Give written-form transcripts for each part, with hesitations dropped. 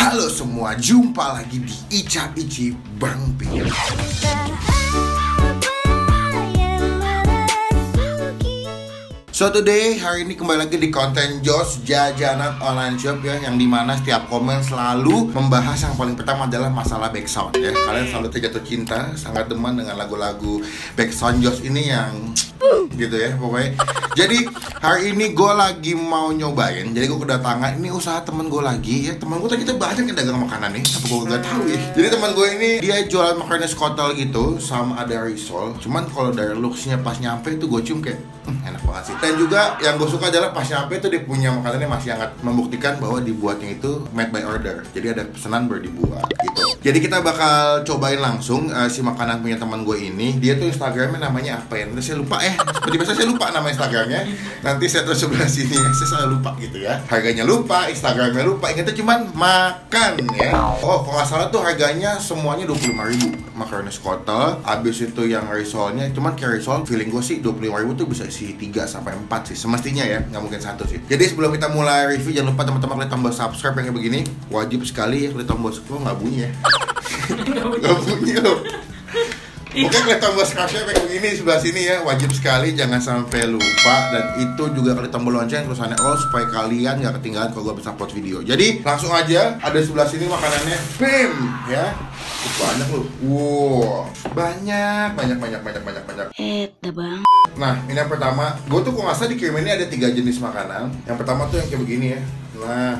Halo semua, jumpa lagi di Ica Ici Bang Pi. So today, hari ini kembali lagi di konten Jos Jajanan Online Shop ya, yang dimana setiap komen selalu membahas yang paling pertama adalah masalah backsound ya. Kalian selalu terjatuh cinta, sangat demen dengan lagu-lagu backsound Jos ini yang gitu ya pokoknya. Jadi hari ini gue lagi mau nyobain. Jadi gue kedatangan, ini usaha temen gue lagi ya. Temen gue ternyata banyak yang dagang makanan nih, tapi gue gak tahu ya. Jadi temen gue ini dia jualan makanan skotel gitu, sama ada risol. Cuman kalau dari looksnya pas nyampe itu gue cium kayak enak banget sih. Dan juga yang gue suka adalah pas nyampe itu dia punya makanannya masih sangat membuktikan bahwa dibuatnya itu made by order. Jadi ada pesanan baru dibuat gitu. Jadi kita bakal cobain langsung si makanan punya teman gue ini. Dia tuh Instagramnya namanya apa ya? Nanti saya lupa ya. Seperti biasa saya lupa nama Instagramnya. Nanti saya terus sebelah sini. Saya selalu lupa gitu ya. Harganya lupa, Instagramnya lupa. Ingatnya cuman makan ya. Oh, kalau nggak salah tuh harganya semuanya 25.000 makaroni skotel. Abis itu yang risolnya, cuman kayak risol feeling gue sih 25.000 tuh bisa isi 3-4 sih semestinya ya, nggak mungkin satu sih. Jadi sebelum kita mulai review, jangan lupa teman-teman klik tombol subscribe yang kayak begini. Wajib sekali ya klik tombol subscribe. Nggak bunyi ya. Nggak bunyi loh. Oke, klik tombol subscribe kayak begini di sebelah sini ya. Wajib sekali, jangan sampai lupa. Dan itu juga klik tombol lonceng tulisannya all supaya kalian nggak ketinggalan kalau gue bisa upload video. Jadi langsung aja, ada sebelah sini makanannya. Bim ya. Banyak loh. Wow, banyak. Bang. Nah, ini yang pertama. Gue tuh kok nggak salah dikirim ini ada 3 jenis makanan. Yang pertama tuh yang kayak begini ya. Nah,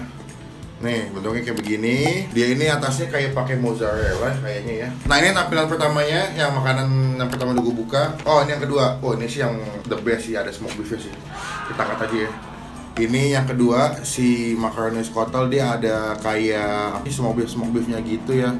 nih bentuknya kayak begini. Dia ini atasnya kayak pakai mozzarella kayaknya ya. Nah, ini tampilan pertamanya, yang makanan yang pertama gue buka. Oh, ini yang kedua. Oh, ini sih yang the best sih, ada smoke beefnya sih. Kita angkat aja ya. Ini yang kedua, si macaroni skotel, dia ada kayak smoke beefnya gitu ya.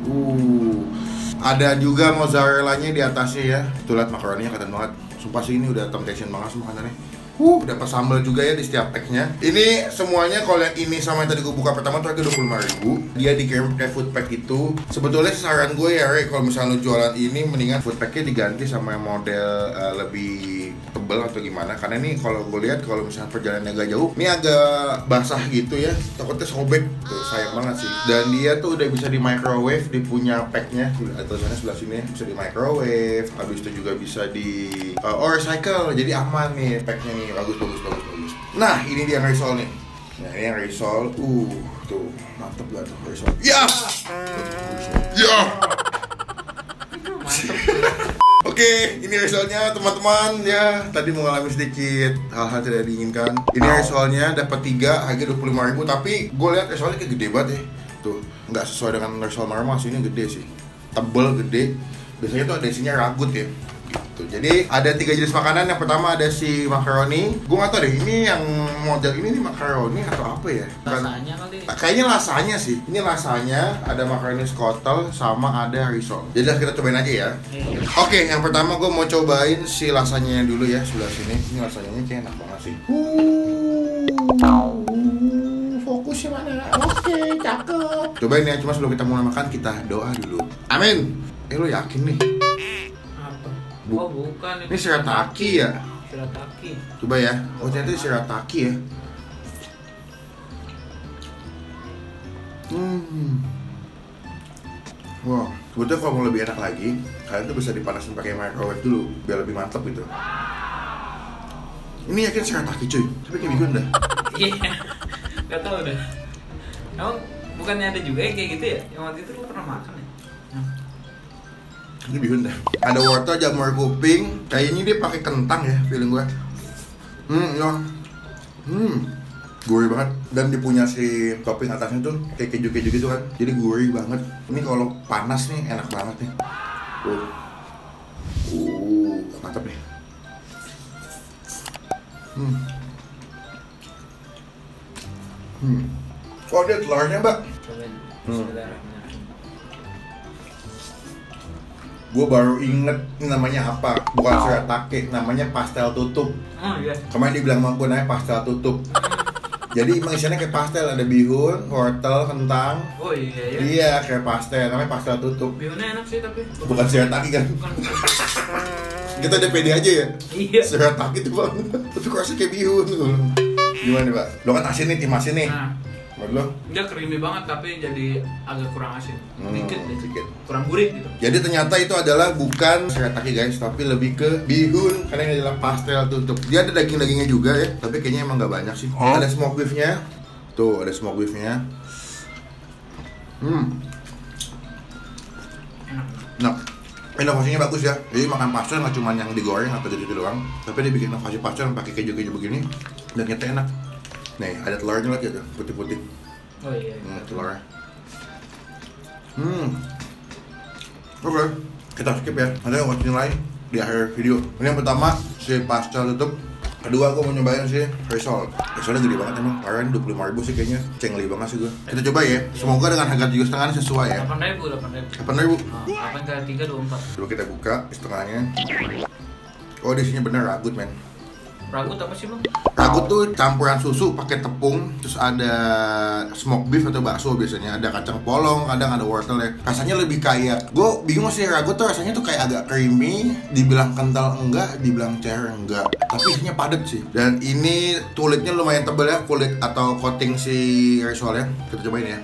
Ada juga mozzarellanya di atasnya ya. Tuh lihat macaroninya kelihatan banget. Sumpah sih ini udah temptation banget sih makanannya. Dapat sambal juga ya di setiap packnya. Ini semuanya kalau yang ini sama yang tadi gue buka pertama tuh harga 25.000. Dia dikirim kayak food pack itu. Sebetulnya saran gue ya, Re, kalau misalnya lu jualan ini mendingan food packnya diganti sama yang model lebih tebel atau gimana. Karena ini kalau gue lihat kalau misalnya perjalanan agak jauh, ini agak basah gitu ya. Takutnya sobek. Tuh, sayang banget sih. Dan dia tuh udah bisa di microwave, di punya packnya. Tulisannya sebelah sini bisa di microwave. Habis itu juga bisa di recycle. Jadi aman nih packnya nih. Bagus. Nah, ini dia yang risol nih. Nah, ini yang risol. Tuh, mantep gak tuh risol? Ya! Ya! Oke, ini risolnya teman-teman ya. Tadi mengalami sedikit hal-hal tidak diinginkan. Ini risolnya dapat 3, harga 25.000. Tapi gue lihat risolnya kayak gede banget ya. Tuh, nggak sesuai dengan risol normal sih, ini gede sih. Tebel, gede. Biasanya tuh ada isinya ragut ya. Gitu. Jadi ada 3 jenis makanan. Yang pertama ada si macaroni. Gue nggak tahu deh, ini yang model ini nih macaroni atau apa ya? Lasanya kali. Kayaknya lasanya sih. Ini lasanya, ada macaroni skotel sama ada risol. Jadi kita cobain aja ya. Oke, yang pertama gue mau cobain si lasanya dulu ya, sebelah sini. Ini lasanya kayak enak banget sih. Fokusnya mana? Oke, cakep. Cobain ya, cuma sebelum kita mulai makan kita doa dulu. Amin. Lo yakin nih? Oh bukan, ini shirataki ya? Shirataki. Coba ya. Oh ternyata ini shirataki ya. Wow, sebetulnya kalau mau lebih enak lagi, kalian tuh bisa dipanasin pakai microwave dulu biar lebih mantap gitu. Ini yakin shirataki cuy, tapi kayak bihun dah. Iya, gak tau dah. Emang bukannya ada juga kayak gitu ya? Yang waktu itu lo pernah makan ya? Ini bihun dah. Ada wortel, jamur kuping. Kayaknya dia pakai kentang ya, feeling gue. Gurih banget. Dan dia punya si topping atasnya tuh kayak keju-keju gitu kan. Jadi gurih banget. Ini kalau panas nih enak banget nih. Mantap nih. Oh, dia telurnya, Mbak. Gue baru inget ini namanya apa. Bukan shirataki, namanya pastel tutup. Oh iya. Kemarin dibilang sama gue namanya pastel tutup. Jadi emang isinya kayak pastel, ada bihun, wortel, kentang. Oh iya ya. Iya, kayak pastel, namanya pastel tutup. Bihunnya enak sih tapi Bukan shirataki kan? Bukan. Kita udah pede aja ya? Iya. Shirataki tuh bang. Tapi kok rasanya kayak bihun. Gimana Pak? Lo kan asin nih, tim asin nih. Nah, Mau lo? Dia creamy banget tapi jadi agak kurang asin. Dikit. Kurang gurih gitu. Jadi ternyata itu adalah bukan shirataki guys, tapi lebih ke bihun karena ini adalah pastel tutup. Dia ada daging-dagingnya juga ya, tapi kayaknya emang nggak banyak sih. Ada smoke beefnya, tuh ada smoke beefnya. Nah, inovasinya bagus ya. Jadi makan pastel nggak cuma yang digoreng atau gitu doang, tapi dia bikin inovasi pastel yang pakai keju-keju begini dan ternyata enak. Nih, ada telurnya lagi tuh, putih-putih. Oh iya. Telurnya. Oke, kita skip ya. Nanti aku kasih nilai di akhir video. Ini yang pertama si pastel tutup. Kedua aku mau nyobain sih risol. Risolnya gede banget emang. Karen 25.000 sih kayaknya. Cengli banget sih gue. Kita coba ya. Semoga dengan harga 3,5 sesuai ya. 8.000. 8.000. 8 kali 3 24. Coba kita buka setengahnya. Oh, di sini bener ragut men. Ragut apa sih bang? Ragut tuh campuran susu pakai tepung, terus ada smoke beef atau bakso biasanya, ada kacang polong, kadang ada wortel ya. Rasanya lebih kayak, gue bingung sih ragut tuh rasanya tuh kayak agak creamy, dibilang kental enggak, dibilang cair enggak, tapi isinya padat sih. Dan ini kulitnya lumayan tebal ya, kulit atau coating si risolnya. Kita cobain ya.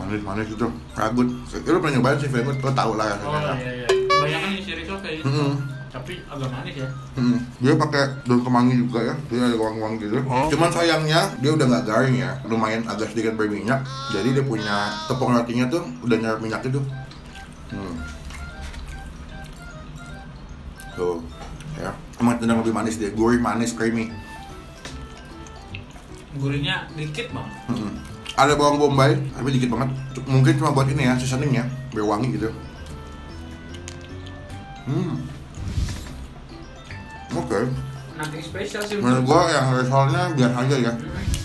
Manis gitu, ragut. Lu pernah nyobain sih, Fengut? Lo tau lah rasanya. Oh iya. Banyak kan isi risol kayak gitu. Tapi agak manis ya. Dia pakai daun kemangi juga ya, dia ada wangi-wangi gitu. Cuman sayangnya dia udah nggak garing ya, lumayan agak sedikit berminyak. Jadi dia punya tepung rotinya tuh udah nyerap minyak itu. Tuh, ya. Emang tendang lebih manis dia, gurih, manis, creamy. Gurihnya dikit bang. Ada bawang bombay, tapi dikit banget. Mungkin cuma buat ini ya, seasoning ya, biar wangi gitu. Oke. Nothing special sih. Menurut gua yang risolnya biasa aja ya.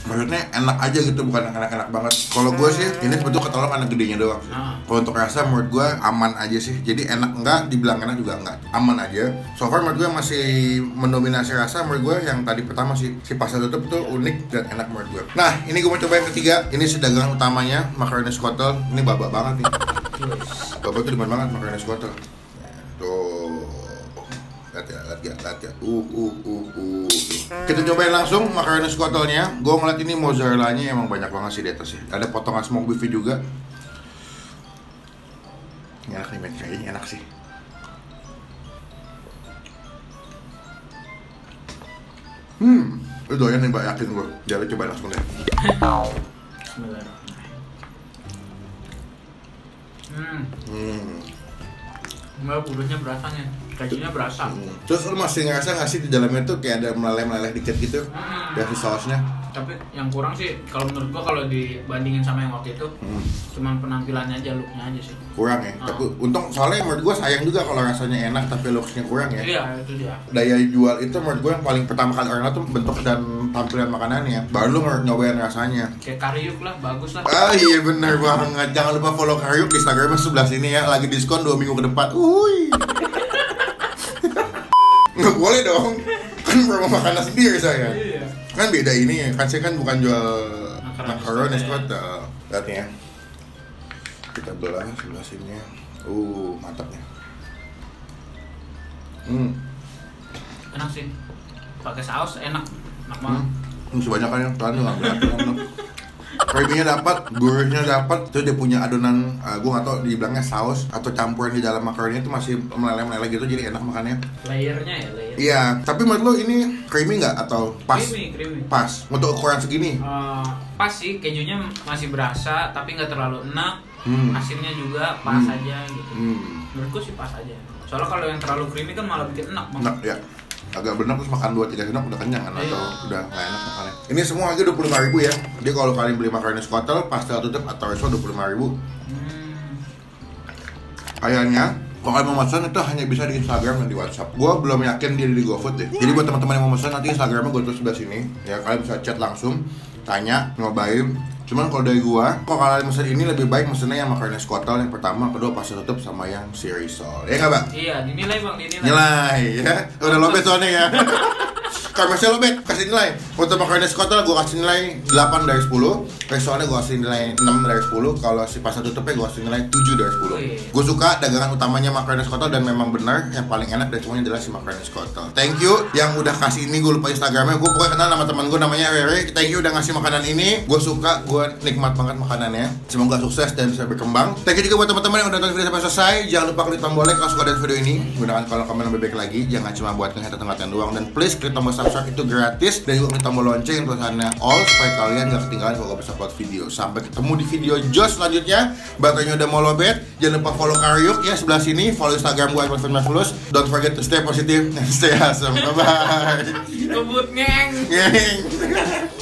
Maksudnya enak aja gitu, bukan enak-enak banget. Kalau gua sih ini sebetulnya ketolong karena gedenya doang sih. Kalau untuk rasa menurut gua aman aja sih. Jadi enak enggak, dibilang enak juga enggak. Aman aja. So far menurut gua masih mendominasi rasa. Menurut gua yang tadi pertama sih, si pastel tutup tuh unik dan enak menurut gua. Nah, ini gua mau coba yang ketiga. Ini si dagangan utamanya, macaroni squattle. Ini babak banget nih. Babak tuh demen banget macaroni squattle. Tuh. Lihat ya. Kita cobain langsung macaroni squattle-nya. Gue ngeliat ini mozzarella-nya emang banyak banget sih di atas ya. Ada potongan smoke beef juga. Enak nih men, kayaknya enak sih. Lu doyan nih mbak, yakin gue. Jadi cobain langsung deh. Mbak, buruhnya berasa nih, kejunya berasa. Terus lu masih ngerasa nggak sih di dalamnya tuh kayak ada meleleh-meleleh dikit gitu dari sausnya? Tapi yang kurang sih, kalau menurut gua kalau dibandingin sama yang waktu itu, cuman penampilannya aja, looknya aja sih. Kurang ya? Tapi untung soalnya menurut gua sayang juga kalau rasanya enak tapi looksnya kurang ya. Iya, itu dia. Daya jual itu menurut gua yang paling pertama kali orang tuh bentuk dan tampilan makanannya. Baru lu nyobain rasanya. Kayak Karyuk lah, bagus lah. Ah iya bener banget. Jangan lupa follow Karyuk di Instagramnya sebelah sini ya. Lagi diskon 2 minggu ke depan. Nggak boleh dong. Kan promo makanan sendiri saya. Iya. Kan beda ini ya. Kan saya kan bukan jual makaroni squattle. Lihat nih ya. Kita belah sebelah sini. Mantapnya. Enak sih. Pakai saus enak banget. Sebanyak kan yang tuh nggak berat. Creamy-nya dapat, gurihnya dapat, terus dia punya adonan, gue nggak tau dibilangnya saus atau campuran di dalam makaroni itu masih meleleh-meleleh gitu, jadi enak makannya. Layernya ya, layer. Iya, tapi menurut lo ini creamy nggak atau pas? Creamy. Pas, untuk ukuran segini? Pas sih, kejunya masih berasa, tapi nggak terlalu enak. Asinnya juga pas aja gitu. Menurutku sih pas aja. Soalnya kalau yang terlalu creamy kan malah bikin enak banget. Enak ya. Agak bener terus makan 2-3 sendok udah kenyang kan, atau udah nggak enak makannya. Ini semua harga 25.000 ya. Jadi kalau kalian beli macaroni squattle, pastel tutup atau risol 25.000. Kayaknya kalau kalian mau pesan itu hanya bisa di Instagram dan di WhatsApp. Gue belum yakin dia di GoFood deh. Jadi buat teman-teman yang mau pesan nanti Instagramnya gue tulis sebelah sini. Ya kalian bisa chat langsung, tanya, nyobain. Cuman kalau dari gua, kalau kalian mesen ini lebih baik mesennya yang macaroni squattle yang pertama, kedua pastel tutup sama yang si risol. Ya nggak bang? Iya, dinilai bang, dinilai. Nilai ya, udah lobet soalnya ya. Kalau misalnya lo bet, kasih nilai. Untuk makaroni skotel gue kasih nilai 8 dari 10. Restorannya gue kasih nilai 6 dari 10. Kalau si pasar tutupnya gue kasih nilai 7 dari 10. Gue suka dagangan utamanya makaroni skotel dan memang benar yang paling enak dari semuanya adalah si makaroni skotel. Thank you yang udah kasih ini, gue lupa Instagramnya. Gue pokoknya kenal nama teman gue namanya Rere. Thank you udah ngasih makanan ini. Gue suka, gue nikmat banget makanannya. Semoga sukses dan bisa berkembang. Thank you juga buat teman-teman yang udah nonton video sampai selesai. Jangan lupa klik tombol like kalau suka dengan video ini. Gunakan kalau komen lebih baik lagi. Jangan cuma buat ngehat atau ngatain doang. Dan please klik tombol subscribe, itu gratis. Dan juga klik tombol lonceng tulisannya all supaya kalian gak ketinggalan kalau bisa upload video. Sampai ketemu di video Jos selanjutnya. Baterainya udah mau lobet. Jangan lupa follow Karyuk ya sebelah sini. Follow Instagram gue @marvelous. Don't forget to stay positive and stay awesome. Bye bye. Kebut ngeng. Ngeng.